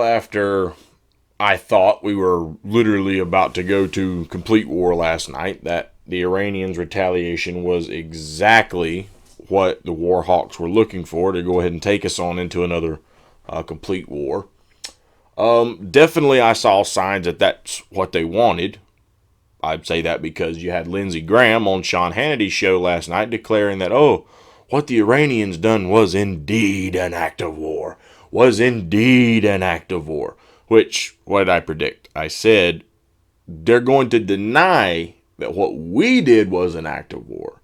after I thought we were literally about to go to complete war last night, that the Iranians' retaliation was exactly what the war hawks were looking for, to go ahead and take us on into another complete war. Definitely I saw signs that that's what they wanted. I'd say that because you had Lindsey Graham on Sean Hannity's show last night declaring that, oh, what the Iranians done was indeed an act of war. Was indeed an act of war. Which, what did I predict? I said, they're going to deny that what we did was an act of war.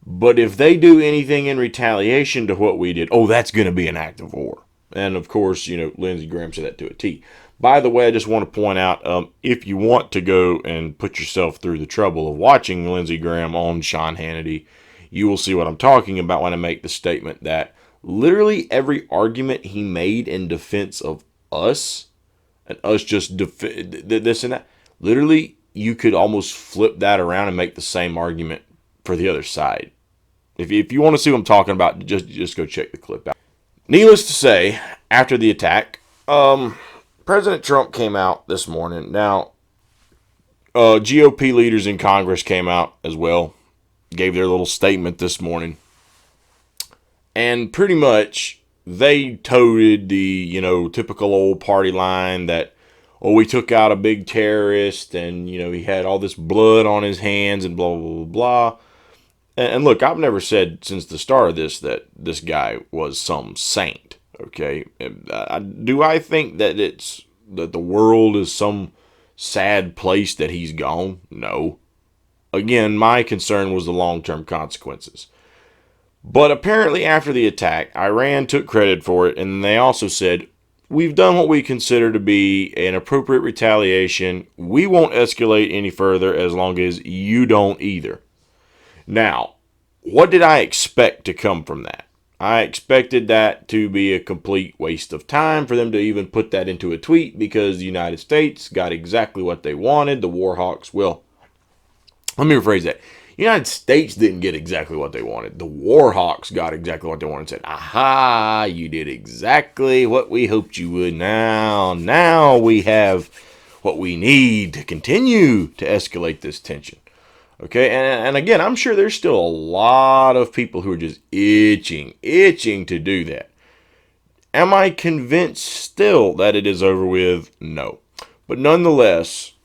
But if they do anything in retaliation to what we did, oh, that's going to be an act of war. And of course, Lindsey Graham said that to a T. By the way, I just want to point out, if you want to go and put yourself through the trouble of watching Lindsey Graham on Sean Hannity, you will see what I'm talking about when I make the statement that literally every argument he made in defense of us, and us just this and that, literally you could almost flip that around and make the same argument for the other side. If you want to see what I'm talking about, just go check the clip out. Needless to say, after the attack, President Trump came out this morning. Now, GOP leaders in Congress came out as well, gave their little statement this morning. And pretty much, they toted the, typical old party line that, oh, we took out a big terrorist and, he had all this blood on his hands and blah, blah, blah, blah. And look, I've never said since the start of this that this guy was some saint, okay? Do I think that that the world is some sad place that he's gone? No. Again, my concern was the long-term consequences. But apparently after the attack, Iran took credit for it, and they also said, we've done what we consider to be an appropriate retaliation. We won't escalate any further as long as you don't either. Now, what did I expect to come from that? I expected that to be a complete waste of time for them to even put that into a tweet, because the United States got exactly what they wanted. The war hawks, well, let me rephrase that. The United States didn't get exactly what they wanted. The war hawks got exactly what they wanted and said, aha, you did exactly what we hoped you would. Now we have what we need to continue to escalate this tension. Okay, and again, I'm sure there's still a lot of people who are just itching to do that. Am I convinced still that it is over with? No. But nonetheless,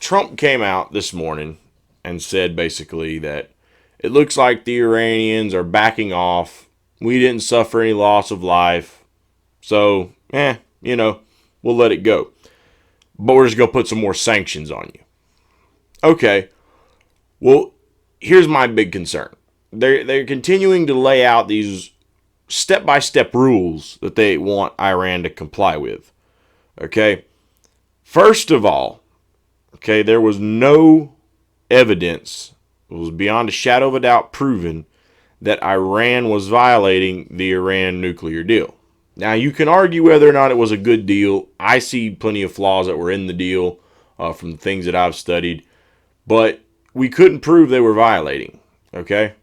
Trump came out this morning and said basically that it looks like the Iranians are backing off. We didn't suffer any loss of life. So, we'll let it go. But we're just going to put some more sanctions on you. Okay. Well, here's my big concern. They're continuing to lay out these step-by-step rules that they want Iran to comply with. Okay? First of all, there was no evidence, it was beyond a shadow of a doubt proven, that Iran was violating the Iran nuclear deal. Now, you can argue whether or not it was a good deal. I see plenty of flaws that were in the deal from the things that I've studied. But we couldn't prove they were violating, okay?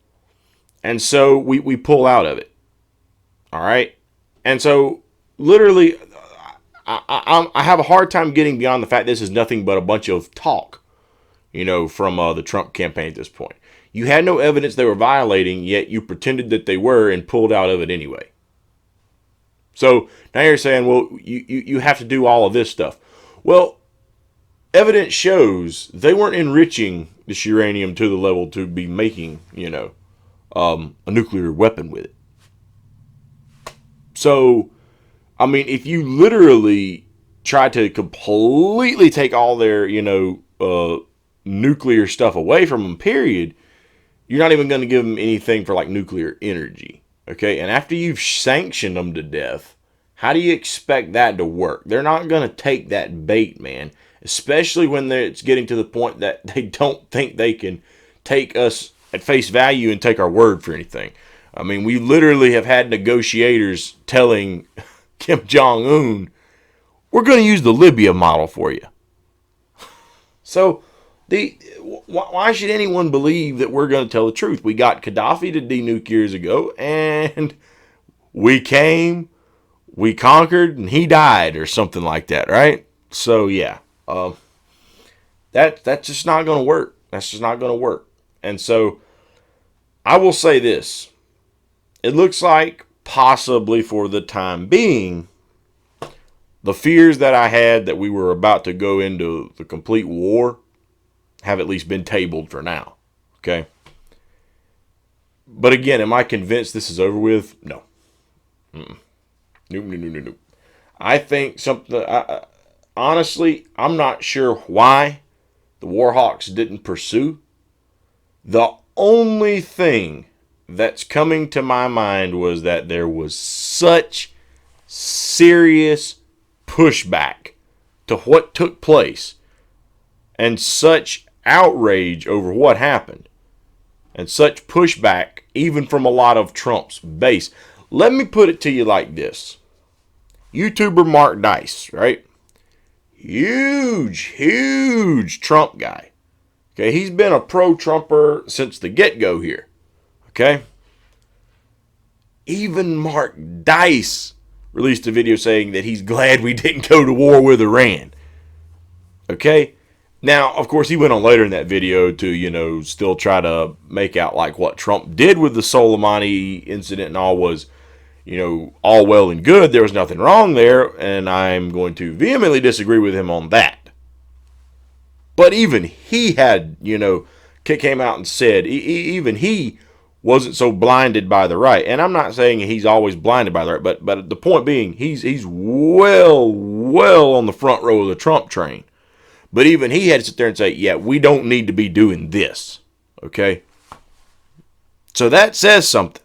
And so we pull out of it, all right? And so literally, I have a hard time getting beyond the fact this is nothing but a bunch of talk, from the Trump campaign at this point. You had no evidence they were violating, yet you pretended that they were and pulled out of it anyway. So now you're saying, well, you have to do all of this stuff. Well, evidence shows they weren't enriching this uranium to the level to be making, a nuclear weapon with it. So, I mean, if you literally try to completely take all their, nuclear stuff away from them, period, you're not even going to give them anything for like nuclear energy. Okay. And after you've sanctioned them to death, how do you expect that to work? They're not going to take that bait, man. Especially when it's getting to the point that they don't think they can take us at face value and take our word for anything. I mean, we literally have had negotiators telling Kim Jong-un, we're going to use the Libya model for you. So, why should anyone believe that we're going to tell the truth? We got Gaddafi to denuke years ago, and we came, we conquered and he died or something like that, right? So yeah, that's just not going to work. That's just not going to work. And so I will say this. It looks like possibly for the time being, the fears that I had that we were about to go into the complete war have at least been tabled for now. Okay? But again, am I convinced this is over with? No. Nope. I think honestly, I'm not sure why the Warhawks didn't pursue. The only thing that's coming to my mind was that there was such serious pushback to what took place and such outrage over what happened and such pushback even from a lot of Trump's base. Let me put it to you like this. YouTuber Mark Dice, right? Huge Trump guy. Okay, he's been a pro-Trumper since the get-go here. Okay? Even Mark Dice released a video saying that he's glad we didn't go to war with Iran. Okay? Now, of course, he went on later in that video to, still try to make out like what Trump did with the Soleimani incident and all was, all well and good. There was nothing wrong there, and I'm going to vehemently disagree with him on that. But even he had, came out and said, even he wasn't so blinded by the right. And I'm not saying he's always blinded by the right, but the point being, he's well on the front row of the Trump train. But even he had to sit there and say, yeah, we don't need to be doing this. Okay? So that says something.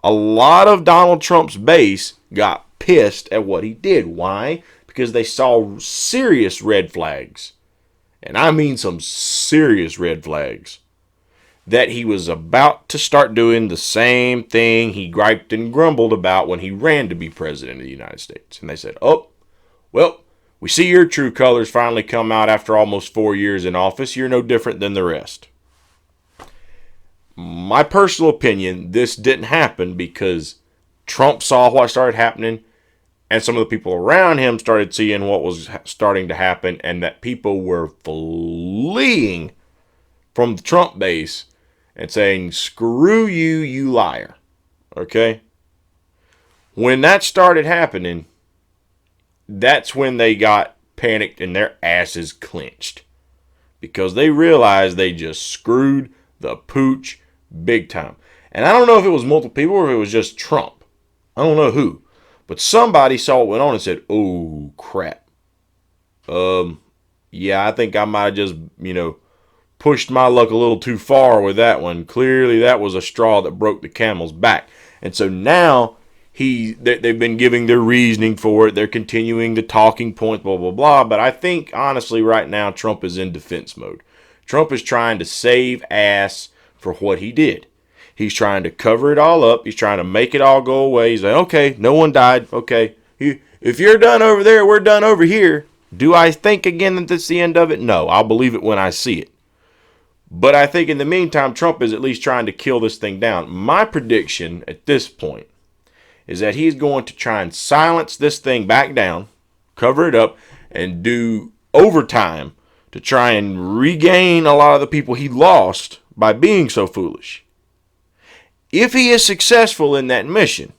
A lot of Donald Trump's base got pissed at what he did. Why? Because they saw serious red flags. And I mean some serious red flags. That he was about to start doing the same thing he griped and grumbled about when he ran to be president of the United States. And they said, oh, well, we see your true colors finally come out after almost 4 years in office. You're no different than the rest. My personal opinion, this didn't happen because Trump saw what started happening and some of the people around him started seeing what was starting to happen and that people were fleeing from the Trump base and saying, screw you, you liar. Okay? When that started happening, that's when they got panicked and their asses clenched. Because they realized they just screwed the pooch big time. And I don't know if it was multiple people or if it was just Trump. I don't know who. But somebody saw what went on and said, oh, crap. Yeah, I think I might have just, pushed my luck a little too far with that one. Clearly, that was a straw that broke the camel's back. And so now they've been giving their reasoning for it. They're continuing the talking points, blah, blah, blah. But I think, honestly, right now, Trump is in defense mode. Trump is trying to save ass for what he did. He's trying to cover it all up. He's trying to make it all go away. He's like, okay, no one died. Okay, if you're done over there, we're done over here. Do I think again that that's the end of it? No, I'll believe it when I see it. But I think in the meantime, Trump is at least trying to kill this thing down. My prediction at this point is that he's going to try and silence this thing back down, cover it up, and do overtime to try and regain a lot of the people he lost by being so foolish. If he is successful in that mission,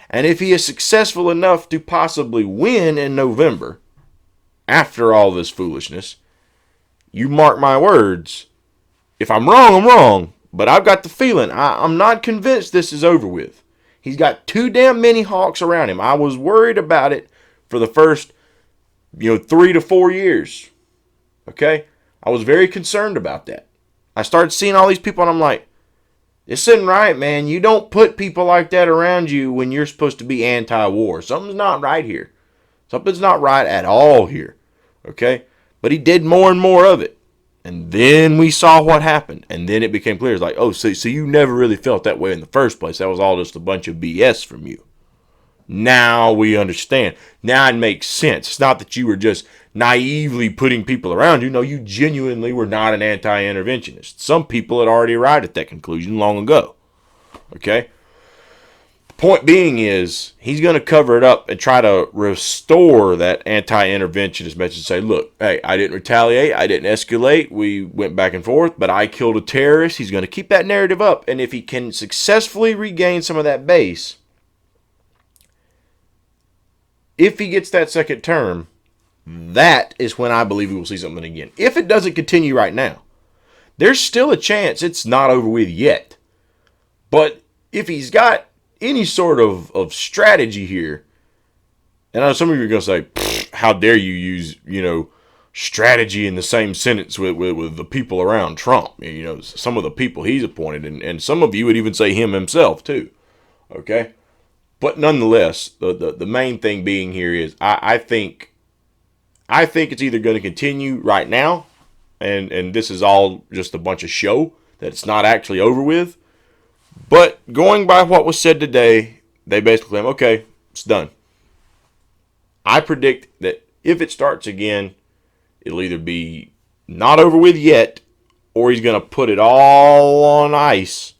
and if he is successful enough to possibly win in November, after all this foolishness, you mark my words, if I'm wrong, I'm wrong, but I've got the feeling, I'm not convinced this is over with. He's got too damn many hawks around him. I was worried about it for the first, 3 to 4 years. Okay? I was very concerned about that. I started seeing all these people and I'm like, this isn't right, man. You don't put people like that around you when you're supposed to be anti-war. Something's not right here. Something's not right at all here. Okay? But he did more and more of it. And then we saw what happened. And then it became clear. It's like, oh, so you never really felt that way in the first place. That was all just a bunch of BS from you. Now we understand. Now it makes sense. It's not that you were just naively putting people around you. No, you genuinely were not an anti-interventionist. Some people had already arrived at that conclusion long ago. Okay? The Point being is he's going to cover it up and try to restore that anti-interventionist message. Say, look, hey, I didn't retaliate. I didn't escalate. We went back and forth, but I killed a terrorist. He's going to keep that narrative up. And if he can successfully regain some of that base, if he gets that second term, that is when I believe we will see something again. If it doesn't continue right now, there's still a chance it's not over with yet. But if he's got any sort of strategy here, and I know some of you are going to say, how dare you use, strategy in the same sentence with the people around Trump, some of the people he's appointed, and some of you would even say him himself too, okay? But nonetheless, the main thing being here is I think it's either going to continue right now, and this is all just a bunch of show, that it's not actually over with. But going by what was said today, they basically claim, okay, it's done. I predict that if it starts again, it'll either be not over with yet, or he's going to put it all on ice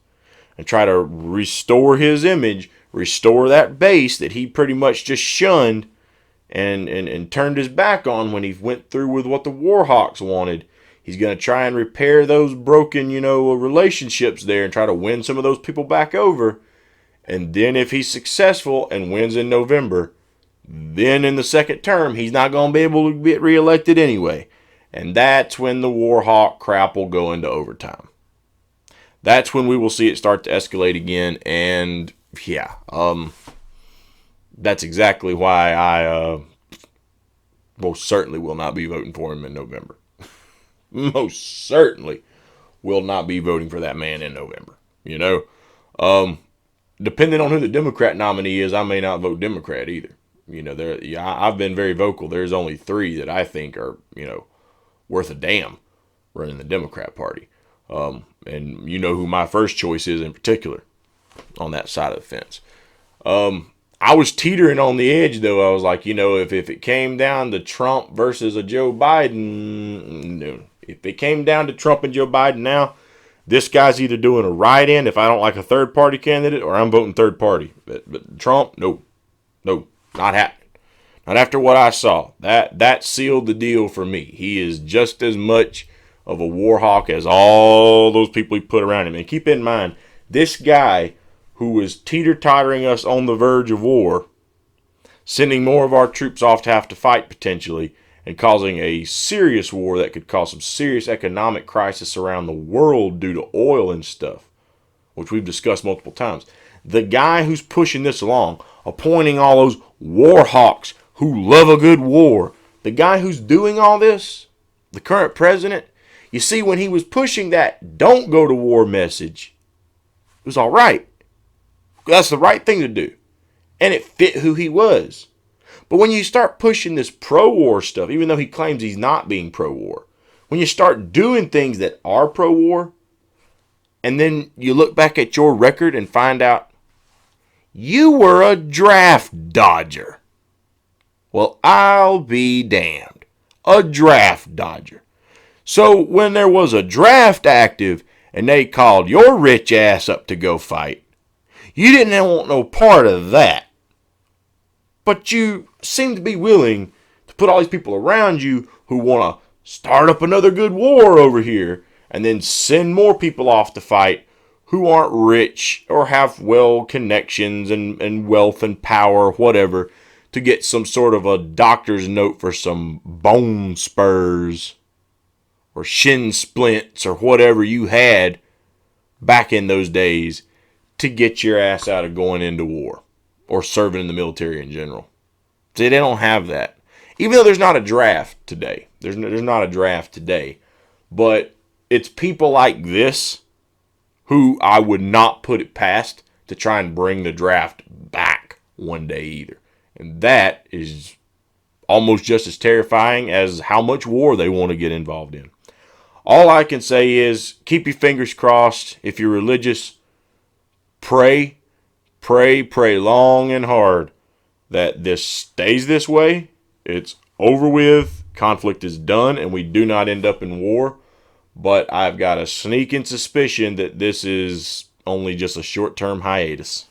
and try to restore his image, restore that base that he pretty much just shunned and turned his back on when he went through with what the Warhawks wanted. He's going to try and repair those broken, relationships there and try to win some of those people back over. And then if he's successful and wins in November, then in the second term, he's not going to be able to get reelected anyway. And that's when the Warhawk crap will go into overtime. That's when we will see it start to escalate again. And yeah, that's exactly why I most certainly will not be voting for him in November. Most certainly will not be voting for that man in November. Depending on who the Democrat nominee is, I may not vote Democrat either. I've been very vocal. There's only 3 that I think are, worth a damn running the Democrat Party. And you know who my first choice is in particular on that side of the fence. I was teetering on the edge, though. I was like, if it came down to Trump versus a Joe Biden, no. If it came down to Trump and Joe Biden now, this guy's either doing a write-in if I don't like a third-party candidate, or I'm voting third party. But Trump, no, not happening. Not after what I saw. That sealed the deal for me. He is just as much of a war hawk as all those people he put around him. And keep in mind, this guy who was teeter-tottering us on the verge of war, sending more of our troops off to have to fight potentially, and causing a serious war that could cause some serious economic crisis around the world due to oil and stuff, which we've discussed multiple times. The guy who's pushing this along, appointing all those war hawks who love a good war, the guy who's doing all this, the current president, you see, when he was pushing that don't go to war message, it was all right. That's the right thing to do. And it fit who he was. But when you start pushing this pro-war stuff, even though he claims he's not being pro-war, when you start doing things that are pro-war, and then you look back at your record and find out you were a draft dodger. Well, I'll be damned. A draft dodger. So when there was a draft active and they called your rich ass up to go fight, you didn't want no part of that. But you seem to be willing to put all these people around you who want to start up another good war over here and then send more people off to fight who aren't rich or have well connections and wealth and power, whatever, to get some sort of a doctor's note for some bone spurs or shin splints or whatever you had back in those days to get your ass out of going into war or serving in the military in general. See, they don't have that. Even though there's not a draft today. There's not a draft today. But it's people like this who I would not put it past to try and bring the draft back one day either. And that is almost just as terrifying as how much war they want to get involved in. All I can say is keep your fingers crossed. If you're religious, pray long and hard that this stays this way. It's over with. Conflict is done and we do not end up in war. But I've got a sneaking suspicion that this is only just a short-term hiatus.